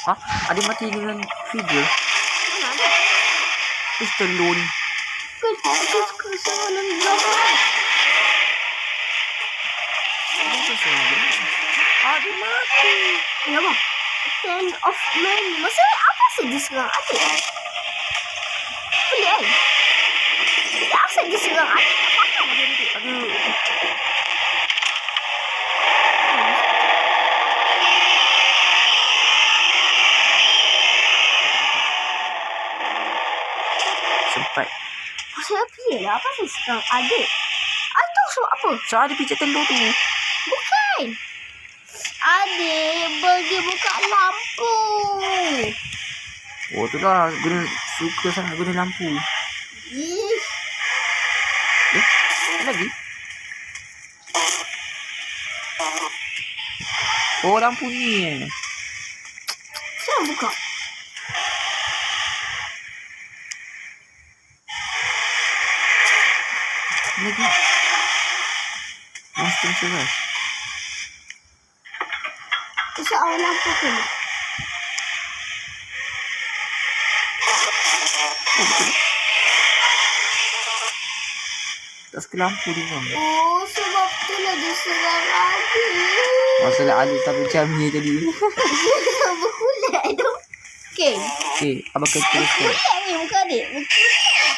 Ah, adik mati dengan figure. Mana ada? Terus telur ni. Aku suka soalan belakang. Adik mati. Kenapa? Ten of men. Maksudnya apa sih diserang adik? Pelik kan? Dia asal diserang adik. Tak faham. Aduh. Sempat. Maksudnya pelik lah. Apa sih diserang adik? Adik sebab apa? So adik pijat telur tu. Bukan. Adik pergi buka lampu. Oh tu lah. Guna suka sangat guna lampu. Ih. Apa lagi? Oh lampu ni. Siapa buka? Apa lagi? Monster Rush. Soal lampu tu. Oh betul. Tak suka lampu dia bang. Oh, sebab tu lah dia serang adik. Masalah adik tak macam ni tadi. Berkulat tu. Okay. Okay, abang akan teruskan. Kulit ni muka adik. Berkulat.